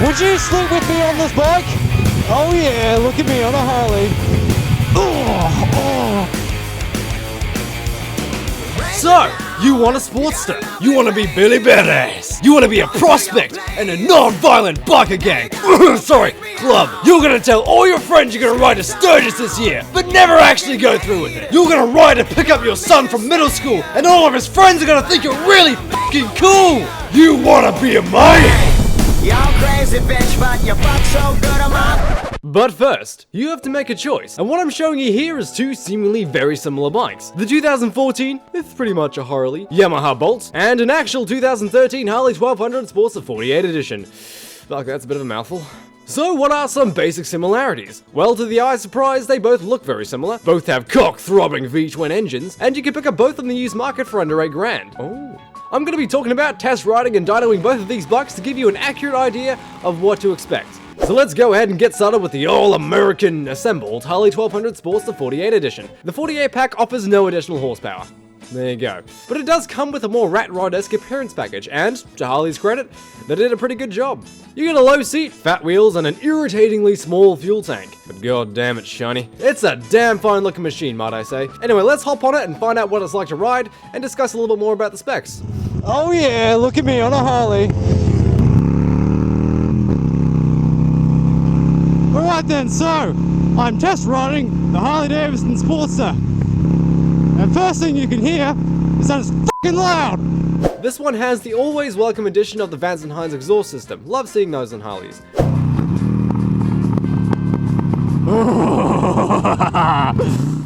Would you sleep with me on this bike? Oh yeah, look at me on a Harley. So, you want a Sportster? You want to be Billy Badass? You want to be a prospect and a non-violent biker gang? Sorry, club. You're gonna tell all your friends you're gonna ride a Sturgis this year, but never actually go through with it. You're gonna ride to pick up your son from middle school, and all of his friends are gonna think you're really fucking cool. You wanna be a man? Y'all crazy bitch, but you fuck so good, I'm up. But first, you have to make a choice, and what I'm showing you here is two seemingly very similar bikes. The 2014, it's pretty much a Harley, Yamaha Bolt, and an actual 2013 Harley 1200 Sportster 48 edition. Fuck, that's a bit of a mouthful. So what are some basic similarities? Well, to the eye's surprise, they both look very similar. Both have cock-throbbing V-twin engines, and you can pick up both on the used market for under $8,000. Oh. I'm going to be talking about test riding and dynoing both of these bikes to give you an accurate idea of what to expect. So let's go ahead and get started with the all-American assembled Harley 1200 Sportster 48 edition. The 48 pack offers no additional horsepower. There you go. But it does come with a more rat rod-esque appearance package, and, to Harley's credit, they did a pretty good job. You get a low seat, fat wheels, and an irritatingly small fuel tank. But god damn it, shiny. It's a damn fine looking machine, might I say. Anyway, let's hop on it and find out what it's like to ride, and discuss a little bit more about the specs. Oh yeah, look at me on a Harley. Alright then, so, I'm test riding the Harley Davidson Sportster. And first thing you can hear is that it's fucking loud! This one has the always welcome addition of the Vance & Hines exhaust system. Love seeing those on Harleys.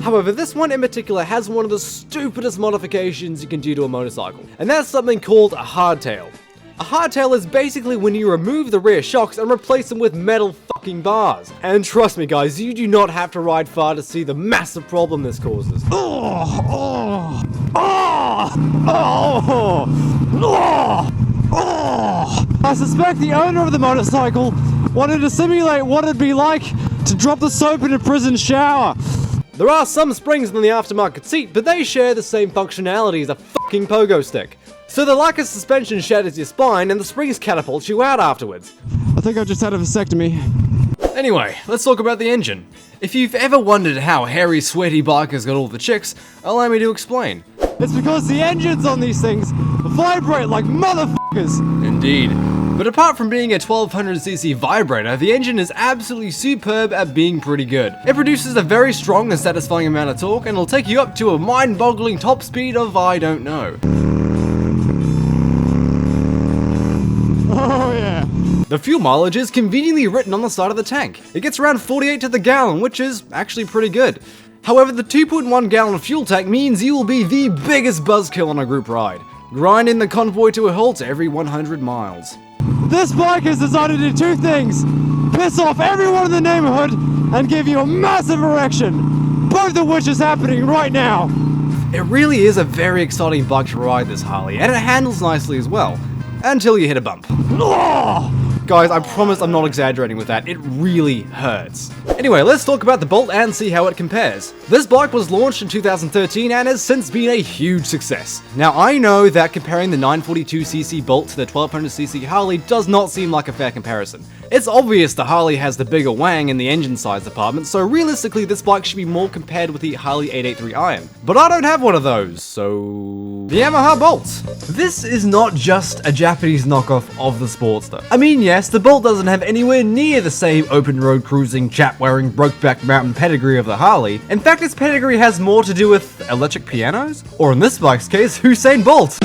However, this one in particular has one of the stupidest modifications you can do to a motorcycle, and that's something called a hardtail. A hardtail is basically when you remove the rear shocks and replace them with metal fucking bars. And trust me guys, you do not have to ride far to see the massive problem this causes. I suspect the owner of the motorcycle wanted to simulate what it'd be like to drop the soap in a prison shower. There are some springs on the aftermarket seat, but they share the same functionality as a fucking pogo stick. So the lack of suspension shatters your spine and the springs catapult you out afterwards. I think I just had a vasectomy. Anyway, let's talk about the engine. If you've ever wondered how hairy, sweaty bikers got all the chicks, allow me to explain. It's because the engines on these things vibrate like motherfuckers. Indeed. But apart from being a 1200cc vibrator, the engine is absolutely superb at being pretty good. It produces a very strong and satisfying amount of torque, and it'll take you up to a mind-boggling top speed of I don't know. Oh yeah. The fuel mileage is conveniently written on the side of the tank. It gets around 48 to the gallon, which is actually pretty good. However, the 2.1 gallon fuel tank means you will be the biggest buzzkill on a group ride, grinding the convoy to a halt every 100 miles. This bike is designed to do two things: piss off everyone in the neighborhood and give you a massive erection, both of which is happening right now. It really is a very exciting bike to ride, this Harley, and it handles nicely as well. Until you hit a bump. Guys, I promise I'm not exaggerating with that, it really hurts. Anyway, let's talk about the Bolt and see how it compares. This bike was launched in 2013 and has since been a huge success. Now I know that comparing the 942cc Bolt to the 1200cc Harley does not seem like a fair comparison. It's obvious the Harley has the bigger wang in the engine size department, so realistically this bike should be more compared with the Harley 883 Iron. But I don't have one of those, so... The Yamaha Bolt. This is not just a Japanese knockoff of the Sportster. I mean, yes, the Bolt doesn't have anywhere near the same open road cruising, chap-wearing, Brokeback Mountain pedigree of the Harley. In fact, its pedigree has more to do with electric pianos, or in this bike's case, Usain Bolt.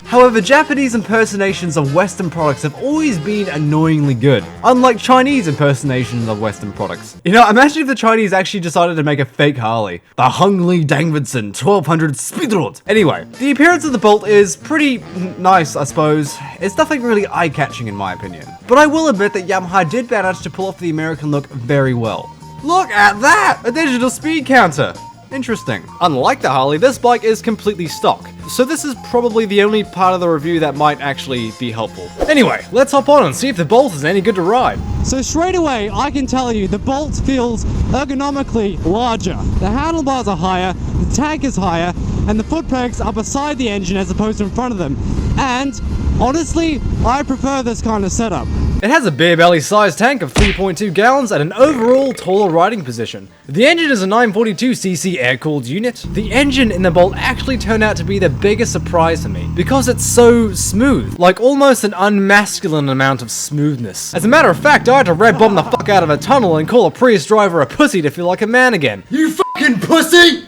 However, Japanese impersonations of Western products have always been annoyingly good, unlike Chinese impersonations of Western products. You know, imagine if the Chinese actually decided to make a fake Harley. The Hungli Dangvidson 1200 Speedrod. Anyway, the appearance of the Bolt is pretty nice, I suppose. It's nothing really eye-catching in my opinion. But I will admit that Yamaha did manage to pull off the American look very well. Look at that! A digital speed counter! Interesting. Unlike the Harley, this bike is completely stock, so this is probably the only part of the review that might actually be helpful. Anyway, let's hop on and see if the Bolt is any good to ride. So straight away, I can tell you the Bolt feels ergonomically larger. The handlebars are higher, the tank is higher, and the foot pegs are beside the engine as opposed to in front of them. And honestly, I prefer this kind of setup. It has a beer belly sized tank of 3.2 gallons and an overall taller riding position. The engine is a 942cc air-cooled unit. The engine in the Bolt actually turned out to be the biggest surprise for me because it's so smooth, like almost an unmasculine amount of smoothness. As a matter of fact, I had to red bomb the fuck out of a tunnel and call a Prius driver a pussy to feel like a man again. You fucking pussy!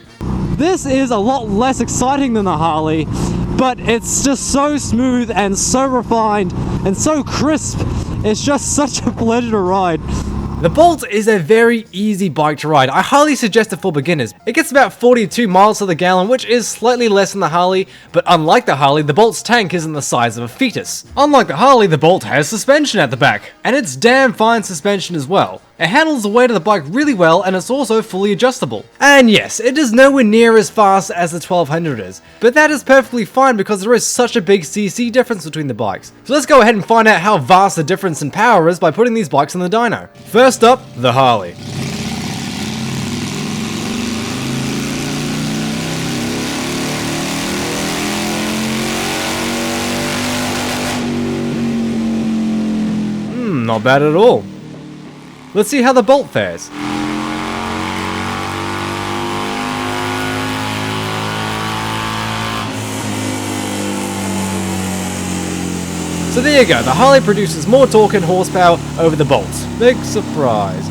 This is a lot less exciting than the Harley, but it's just so smooth and so refined and so crisp. It's just such a pleasure to ride. The Bolt is a very easy bike to ride. I highly suggest it for beginners. It gets about 42 miles to the gallon, which is slightly less than the Harley, but unlike the Harley, the Bolt's tank isn't the size of a fetus. Unlike the Harley, the Bolt has suspension at the back, and it's damn fine suspension as well. It handles the weight of the bike really well, and it's also fully adjustable. And yes, it is nowhere near as fast as the 1200 is, but that is perfectly fine because there is such a big CC difference between the bikes. So let's go ahead and find out how vast the difference in power is by putting these bikes on the dyno. First up, the Harley. Not bad at all. Let's see how the Bolt fares. So there you go, the Harley produces more torque and horsepower over the Bolt. Big surprise.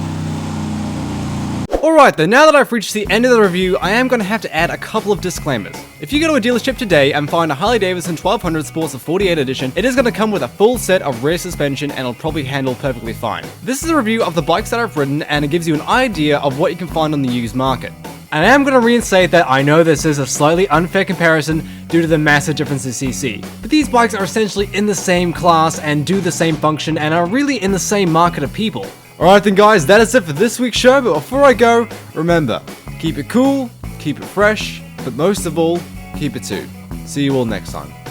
Alright then, now that I've reached the end of the review, I am going to have to add a couple of disclaimers. If you go to a dealership today and find a Harley Davidson 1200 Sportster 48 edition, it is going to come with a full set of rear suspension and it'll probably handle perfectly fine. This is a review of the bikes that I've ridden and it gives you an idea of what you can find on the used market. And I am going to reinstate that I know this is a slightly unfair comparison due to the massive difference in CC, but these bikes are essentially in the same class and do the same function and are really in the same market of people. Alright then guys, that is it for this week's show, but before I go, remember, keep it cool, keep it fresh, but most of all, keep it 2. See you all next time.